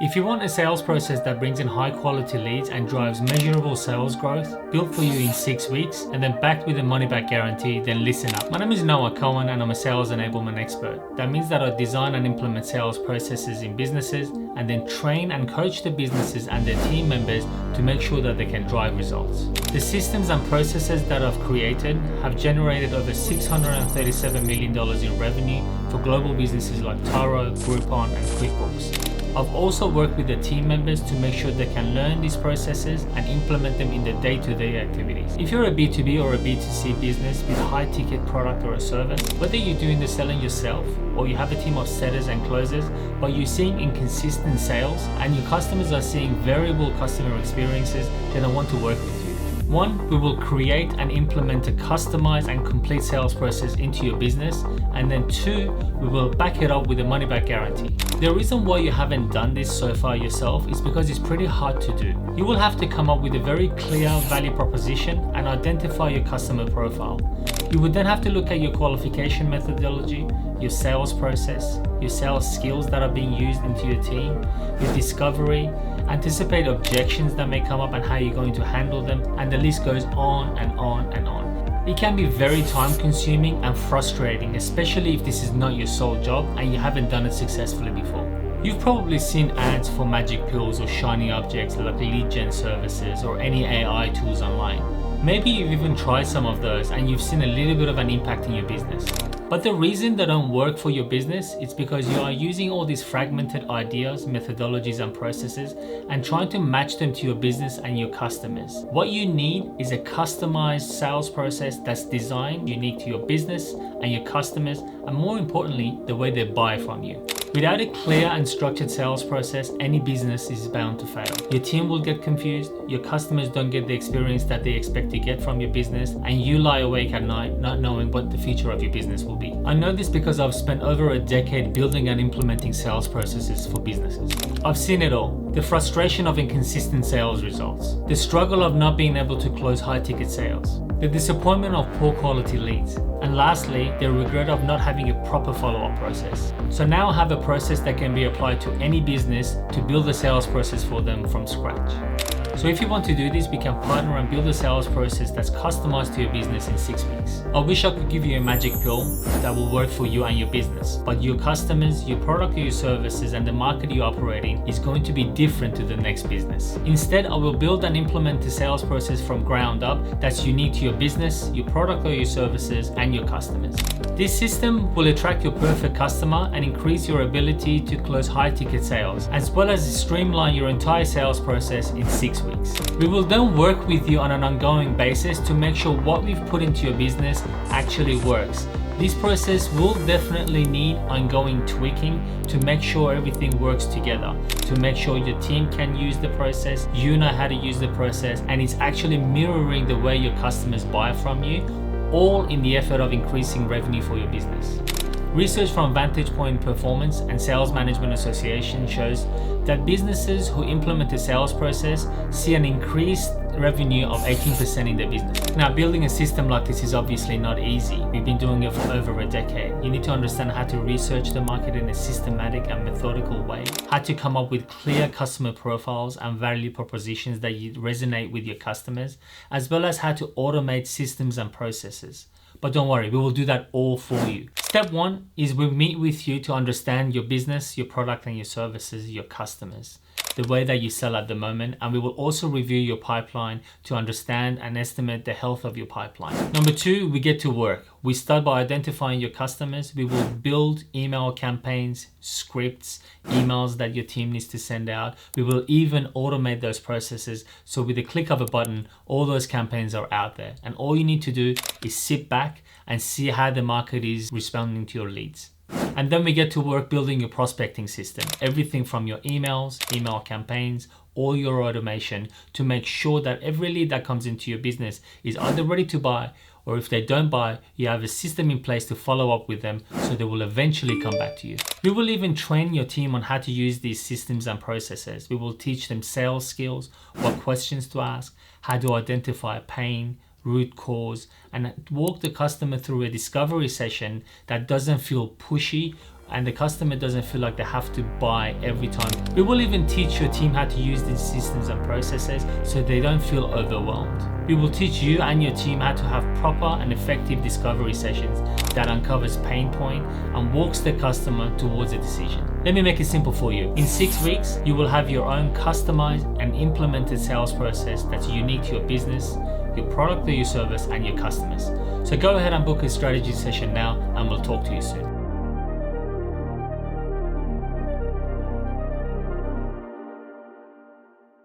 If you want a sales process that brings in high quality leads and drives measurable sales growth, built for you in 6 weeks, and then backed with a money back guarantee, then listen up. My name is Cohan and I'm a sales enablement expert. That means that I design and implement sales processes in businesses and then train and coach the businesses and their team members to make sure that they can drive results. The systems and processes that I've created have generated over $637 million in revenue for global businesses like Taro, Groupon, and QuickBooks. I've also worked with the team members to make sure they can learn these processes and implement them in their day-to-day activities. If you're a B2B or a B2C business with a high-ticket product or a service, whether you're doing the selling yourself or you have a team of setters and closers, but you're seeing inconsistent sales and your customers are seeing variable customer experiences, then I want to work with you. 1, we will create and implement a customized and complete sales process into your business. And then 2, we will back it up with a money back guarantee. The reason why you haven't done this so far yourself is because it's pretty hard to do. You will have to come up with a very clear value proposition and identify your customer profile. You would then have to look at your qualification methodology, your sales process, your sales skills that are being used into your team, your discovery, anticipate objections that may come up and how you're going to handle them, and the list goes on and on and on. It can be very time consuming and frustrating, especially if this is not your sole job and you haven't done it successfully before. You've probably seen ads for magic pills or shiny objects like lead gen services or any AI tools online. Maybe you've even tried some of those and you've seen a little bit of an impact in your business. But the reason they don't work for your business is because you are using all these fragmented ideas, methodologies, and processes and trying to match them to your business and your customers. What you need is a customized sales process that's designed unique to your business and your customers, and more importantly, the way they buy from you. Without a clear and structured sales process, any business is bound to fail. Your team will get confused, your customers don't get the experience that they expect to get from your business, and you lie awake at night not knowing what the future of your business will be. I know this because I've spent over a decade building and implementing sales processes for businesses. I've seen it all. The frustration of inconsistent sales results, the struggle of not being able to close high-ticket sales, the disappointment of poor quality leads, and lastly, the regret of not having a proper follow-up process. So now I have a process that can be applied to any business to build a sales process for them from scratch. So if you want to do this, we can partner and build a sales process that's customized to your business in 6 weeks. I wish I could give you a magic pill that will work for you and your business, but your customers, your product or your services, and the market you operate in is going to be different to the next business. Instead, I will build and implement a sales process from ground up that's unique to your business, your product or your services, and your customers. This system will attract your perfect customer and increase your ability to close high-ticket sales, as well as streamline your entire sales process in 6 weeks. We will then work with you on an ongoing basis to make sure what we've put into your business actually works. This process will definitely need ongoing tweaking to make sure everything works together, to make sure your team can use the process, you know how to use the process, and it's actually mirroring the way your customers buy from you, all in the effort of increasing revenue for your business. Research from Vantage Point Performance and Sales Management Association shows that businesses who implement a sales process see an increased revenue of 18% in their business. Now, building a system like this is obviously not easy. We've been doing it for over a decade. You need to understand how to research the market in a systematic and methodical way, how to come up with clear customer profiles and value propositions that resonate with your customers, as well as how to automate systems and processes. But don't worry, we will do that all for you. Step 1 is we meet with you to understand your business, your product and your services, your customers, the way that you sell at the moment, and we will also review your pipeline to understand and estimate the health of your pipeline. Number 2, we get to work. We start by identifying your customers. We will build email campaigns, scripts, emails that your team needs to send out. We will even automate those processes. So with the click of a button, all those campaigns are out there. And all you need to do is sit back and see how the market is responding to your leads. And then we get to work building your prospecting system, everything from your emails, email campaigns, all your automation, to make sure that every lead that comes into your business is either ready to buy, or if they don't buy, you have a system in place to follow up with them so they will eventually come back to you. We will even train your team on how to use these systems and processes. We will teach them sales skills, what questions to ask, how to identify pain, root cause, and walk the customer through a discovery session that doesn't feel pushy and the customer doesn't feel like they have to buy every time. We will even teach your team how to use these systems and processes so they don't feel overwhelmed. We will teach you and your team how to have proper and effective discovery sessions that uncovers pain point and walks the customer towards a decision. Let me make it simple for you. In 6 weeks, you will have your own customized and implemented sales process that's unique to your business, your product or your service, and your customers. So go ahead and book a strategy session now, and we'll talk to you soon.